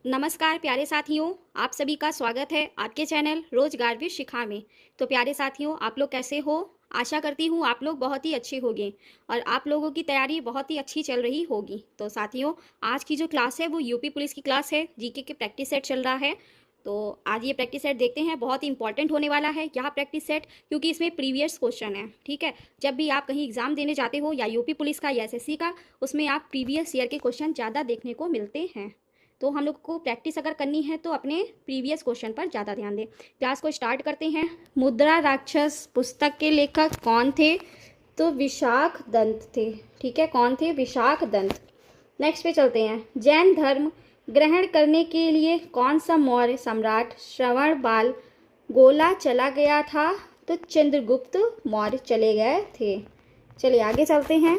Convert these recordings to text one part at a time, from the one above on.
नमस्कार प्यारे साथियों, आप सभी का स्वागत है आपके चैनल रोजगार विद शिखा में। तो प्यारे साथियों, आप लोग कैसे हो? आशा करती हूँ आप लोग बहुत ही अच्छे होंगे और आप लोगों की तैयारी बहुत ही अच्छी चल रही होगी। तो साथियों, आज की जो क्लास है वो यूपी पुलिस की क्लास है। जीके के प्रैक्टिस सेट चल रहा है। तो आज ये प्रैक्टिस सेट देखते हैं, बहुत ही इंपॉर्टेंट होने वाला है यह प्रैक्टिस सेट, क्योंकि इसमें प्रीवियस क्वेश्चन है। ठीक है, जब भी आप कहीं एग्जाम देने जाते हो या यूपी पुलिस का या एसएससी का, उसमें आप प्रीवियस ईयर के क्वेश्चन ज़्यादा देखने को मिलते हैं। तो हम लोग को प्रैक्टिस अगर करनी है तो अपने प्रीवियस क्वेश्चन पर ज़्यादा ध्यान दें। क्लास को स्टार्ट करते हैं। मुद्रा राक्षस पुस्तक के लेखक कौन थे? तो विशाख दंत थे। ठीक है, कौन थे? विशाख दंत। नेक्स्ट पे चलते हैं। जैन धर्म ग्रहण करने के लिए कौन सा मौर्य सम्राट श्रवण बाल गोला चला गया था? तो चंद्रगुप्त मौर्य चले गए थे। चलिए आगे चलते हैं।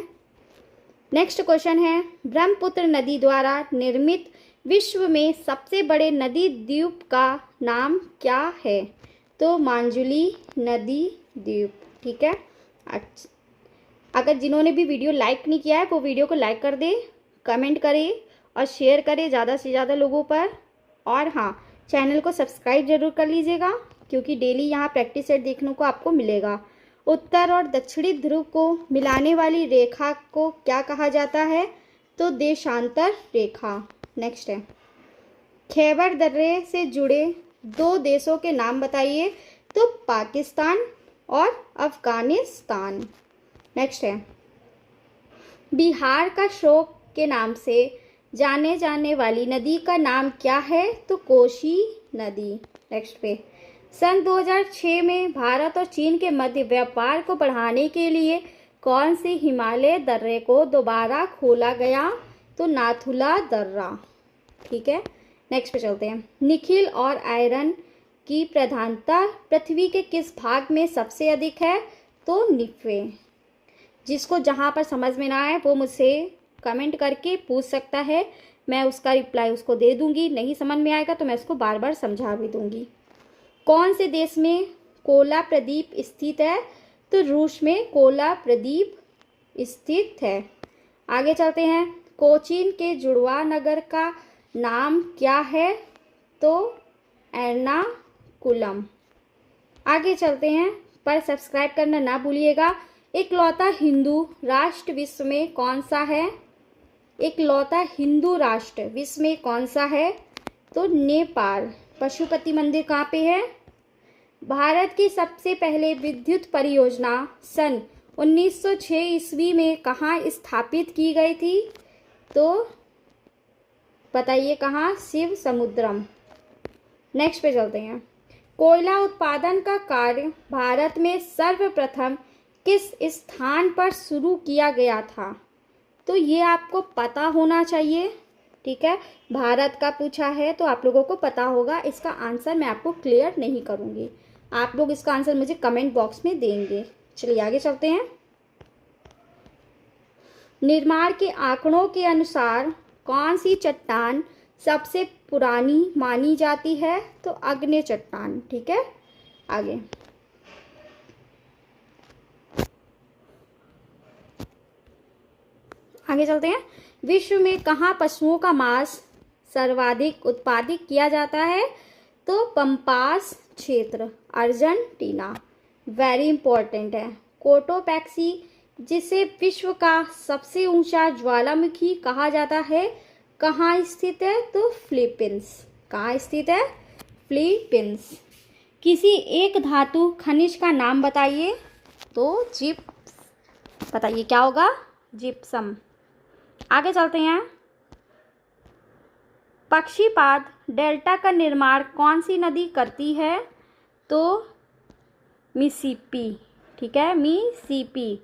नेक्स्ट क्वेश्चन है, ब्रह्मपुत्र नदी द्वारा निर्मित विश्व में सबसे बड़े नदी द्वीप का नाम क्या है? तो मांजुली नदी द्वीप। ठीक है, अगर जिन्होंने भी वीडियो लाइक नहीं किया है वो वीडियो को लाइक कर दे, कमेंट करें और शेयर करें ज़्यादा से ज़्यादा लोगों पर। और हाँ, चैनल को सब्सक्राइब जरूर कर लीजिएगा, क्योंकि डेली यहाँ प्रैक्टिस सेट देखने को आपको मिलेगा। उत्तर और दक्षिणी ध्रुव को मिलाने वाली रेखा को क्या कहा जाता है? तो देशांतर रेखा। नेक्स्ट है, खैबर दर्रे से जुड़े दो देशों के नाम बताइए। तो पाकिस्तान और अफगानिस्तान। नेक्स्ट है, बिहार का शोक के नाम से जाने जाने वाली नदी का नाम क्या है? तो कोसी नदी। नेक्स्ट पे, सन 2006 में भारत और चीन के मध्य व्यापार को बढ़ाने के लिए कौन सी हिमालय दर्रे को दोबारा खोला गया? तो नाथुला दर्रा। ठीक है, नेक्स्ट पे चलते हैं। निकिल और आयरन की प्रधानता पृथ्वी के किस भाग में सबसे अधिक है? तो निफे। जिसको जहाँ पर समझ में ना आए वो मुझसे कमेंट करके पूछ सकता है, मैं उसका रिप्लाई उसको दे दूंगी। नहीं समझ में आएगा तो मैं उसको बार बार समझा भी दूंगी। कौन से देश में कोला प्रदीप स्थित है? तो रूस में कोला प्रदीप स्थित है। आगे चलते हैं। कोचीन के जुड़वा नगर का नाम क्या है? तो एर्नाकुलम। आगे चलते हैं, पर सब्सक्राइब करना ना भूलिएगा। इकलौता हिंदू राष्ट्र विश्व में कौन सा है? इकलौता हिंदू राष्ट्र विश्व में कौन सा है? तो नेपाल। पशुपति मंदिर कहाँ पे है? भारत की सबसे पहले विद्युत परियोजना सन 1906 ईस्वी में कहाँ स्थापित की गई थी? तो बताइए कहाँ? शिव समुद्रम। नेक्स्ट पे चलते हैं। कोयला उत्पादन का कार्य भारत में सर्वप्रथम किस स्थान पर शुरू किया गया था? तो ये आपको पता होना चाहिए। ठीक है, भारत का पूछा है तो आप लोगों को पता होगा। इसका आंसर मैं आपको क्लियर नहीं करूंगी, आप लोग इसका आंसर मुझे कमेंट बॉक्स में देंगे। चलिए आगे चलते हैं। निर्माण के आंकड़ों के अनुसार कौन सी चट्टान सबसे पुरानी मानी जाती है? तो अग्न्य चट्टान। ठीक है, आगे आगे चलते हैं। विश्व में कहाँ पशुओं का मांस सर्वाधिक उत्पादित किया जाता है? तो पंपास क्षेत्र, अर्जेंटीना। वेरी इंपॉर्टेंट है। कोटोपैक्सी जिसे विश्व का सबसे ऊंचा ज्वालामुखी कहा जाता है, कहाँ स्थित है? तो फिलीपींस। कहाँ स्थित है? फिलीपींस। किसी एक धातु खनिज का नाम बताइए। तो जिप्स। बताइए क्या होगा? जिप्सम। आगे चलते हैं। पक्षीपाद डेल्टा का निर्माण कौन सी नदी करती है? तो मिसिसिपी। ठीक है, मिसिसिपी।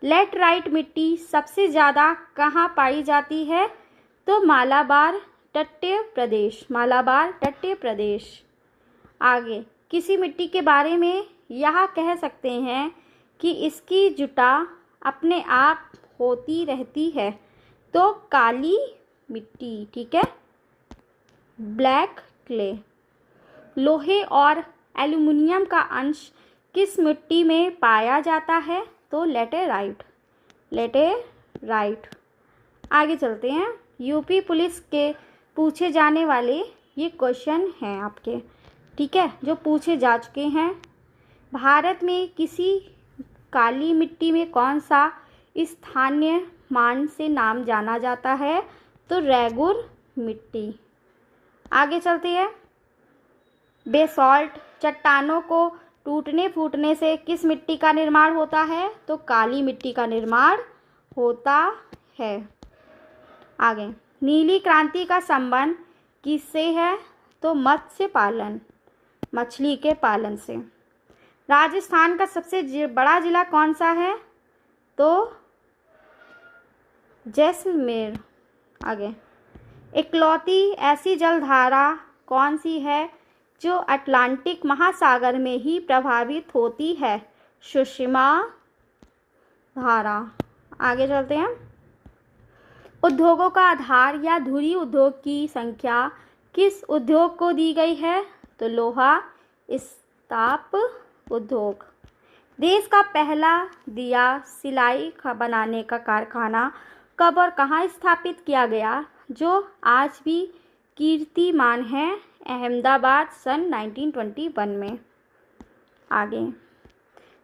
लैटराइट मिट्टी सबसे ज़्यादा कहाँ पाई जाती है? तो मालाबार तटीय प्रदेश। मालाबार तटीय प्रदेश। आगे, किसी मिट्टी के बारे में यह कह सकते हैं कि इसकी जुटा अपने आप होती रहती है? तो काली मिट्टी। ठीक है, ब्लैक क्ले। लोहे और एल्युमिनियम का अंश किस मिट्टी में पाया जाता है? तो लेटेराइट। लेटेराइट। आगे चलते हैं। यूपी पुलिस के पूछे जाने वाले ये क्वेश्चन हैं आपके, ठीक है, जो पूछे जा चुके हैं। भारत में किसी काली मिट्टी में कौन सा स्थानीय मान से नाम जाना जाता है? तो रेगुर मिट्टी। आगे चलते हैं। बेसॉल्ट चट्टानों को टूटने फूटने से किस मिट्टी का निर्माण होता है? तो काली मिट्टी का निर्माण होता है। आगे, नीली क्रांति का संबंध किससे है? तो मत्स्य पालन, मछली के पालन से। राजस्थान का सबसे बड़ा जिला कौन सा है? तो जैसलमेर। आगे, इकलौती ऐसी जलधारा कौन सी है जो अटलांटिक महासागर में ही प्रभावित होती है? सुषमा धारा। आगे चलते हैं। उद्योगों का आधार या धुरी उद्योग की संख्या किस उद्योग को दी गई है? तो लोहा इस्पात उद्योग। देश का पहला दिया सिलाई बनाने का कारखाना कब और कहाँ स्थापित किया गया, जो आज भी कीर्तिमान है? अहमदाबाद सन 1921 में। आगे,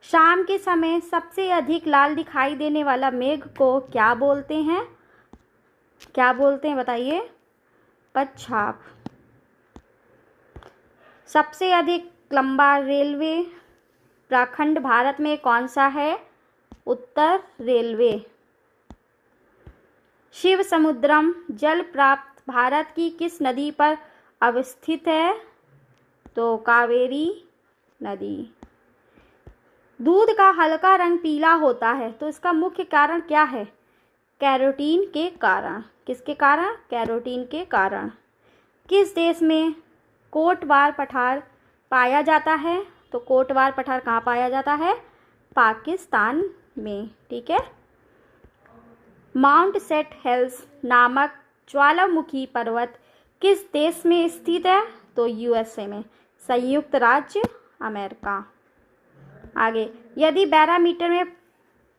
शाम के समय सबसे अधिक लाल दिखाई देने वाला मेघ को क्या बोलते हैं? क्या बोलते हैं बताइए? पच्छाप। सबसे अधिक लंबा रेलवे प्रखंड भारत में कौन सा है? उत्तर रेलवे। शिव समुद्रम जल प्राप्त भारत की किस नदी पर अवस्थित है? तो कावेरी नदी। दूध का हल्का रंग पीला होता है तो इसका मुख्य कारण क्या है? कैरोटीन के कारण। किसके कारण? कैरोटीन के कारण। किस देश में कोटवार पठार पाया जाता है? तो कोटवार पठार कहाँ पाया जाता है? पाकिस्तान में, ठीक है। माउंट सेट हिल्स नामक ज्वालामुखी पर्वत किस देश में स्थित है? तो यूएसए में, संयुक्त राज्य अमेरिका। आगे, यदि बैरोमीटर में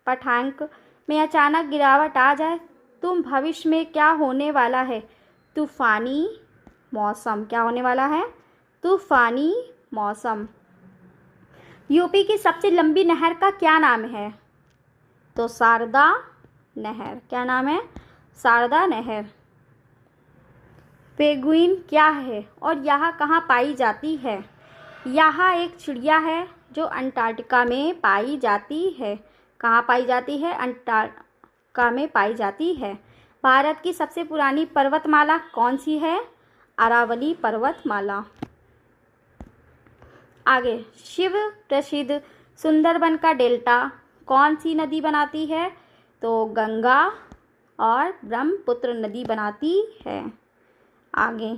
पाठ्यांक में अचानक गिरावट आ जाए तो भविष्य में क्या होने वाला है? तूफानी मौसम। क्या होने वाला है? तूफानी मौसम। यूपी की सबसे लंबी नहर का क्या नाम है? तो शारदा नहर। क्या नाम है? शारदा नहर। पेंगुइन क्या है और यह कहाँ पाई जाती है? यह एक चिड़िया है जो अंटार्कटिका में पाई जाती है। कहाँ पाई जाती है? अंटार्कटिका में पाई जाती है। भारत की सबसे पुरानी पर्वतमाला कौन सी है? अरावली पर्वतमाला। आगे, शिव प्रसिद्ध सुंदरबन का डेल्टा कौन सी नदी बनाती है? तो गंगा और ब्रह्मपुत्र नदी बनाती है। आगे,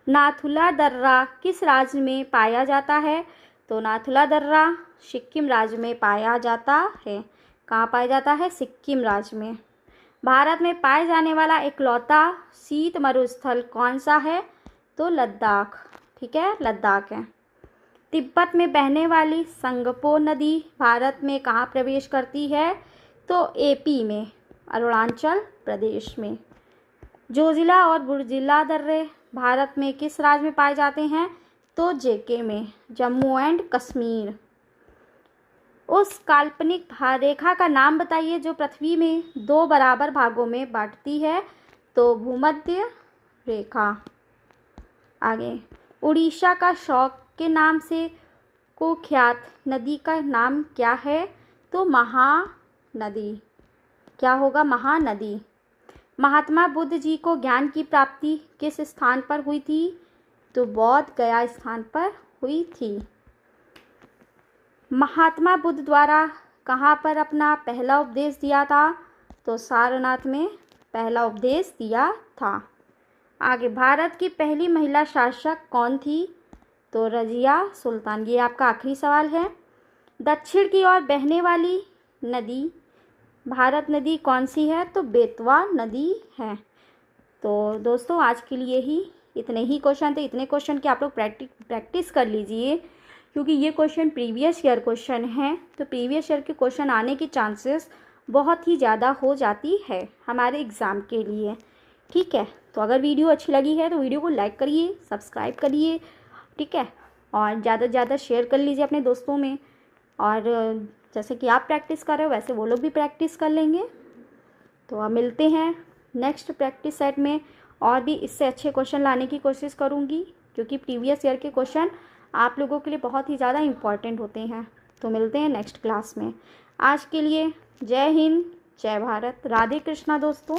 नाथुला दर्रा किस राज्य में पाया जाता है? तो नाथुला दर्रा सिक्किम राज्य में पाया जाता है। कहाँ पाया जाता है? सिक्किम राज्य में। भारत में पाए जाने वाला इकलौता शीत मरुस्थल कौन सा है? तो लद्दाख, ठीक है, लद्दाख है। तिब्बत में बहने वाली संगपो नदी भारत में कहाँ प्रवेश करती है? तो एपी में, अरुणाचल प्रदेश में। जोजिला और बुर्जिला दर्रे भारत में किस राज्य में पाए जाते हैं? तो जेके में, जम्मू एंड कश्मीर। उस काल्पनिक रेखा का नाम बताइए जो पृथ्वी में दो बराबर भागों में बांटती है। तो भूमध्य रेखा। आगे, उड़ीसा का शौक के नाम से कुख्यात नदी का नाम क्या है? तो महानदी। क्या होगा? महानदी। महात्मा बुद्ध जी को ज्ञान की प्राप्ति किस स्थान पर हुई थी? तो बौद्ध गया स्थान पर हुई थी। महात्मा बुद्ध द्वारा कहाँ पर अपना पहला उपदेश दिया था? तो सारनाथ में पहला उपदेश दिया था। आगे, भारत की पहली महिला शासक कौन थी? तो रजिया सुल्तान। ये आपका आखिरी सवाल है। दक्षिण की ओर बहने वाली नदी भारत नदी कौन सी है? तो बेतवा नदी है। तो दोस्तों, आज के लिए ही इतने ही क्वेश्चन थे। इतने क्वेश्चन की आप लोग प्रैक्टिस कर लीजिए, क्योंकि ये क्वेश्चन प्रीवियस ईयर क्वेश्चन हैं। तो प्रीवियस ईयर के क्वेश्चन आने की चांसेस बहुत ही ज़्यादा हो जाती है हमारे एग्ज़ाम के लिए। ठीक है, तो अगर वीडियो अच्छी लगी है तो वीडियो को लाइक करिए, सब्सक्राइब करिए, ठीक है, और ज़्यादा से ज़्यादा शेयर कर लीजिए अपने दोस्तों में। और जैसे कि आप प्रैक्टिस कर रहे हो वैसे वो लोग भी प्रैक्टिस कर लेंगे। तो अब मिलते हैं नेक्स्ट प्रैक्टिस सेट में, और भी इससे अच्छे क्वेश्चन लाने की कोशिश करूँगी, क्योंकि प्रीवियस ईयर के क्वेश्चन आप लोगों के लिए बहुत ही ज़्यादा इम्पॉर्टेंट होते हैं। तो मिलते हैं नेक्स्ट क्लास में। आज के लिए जय हिंद, जय भारत, राधे कृष्णा दोस्तों।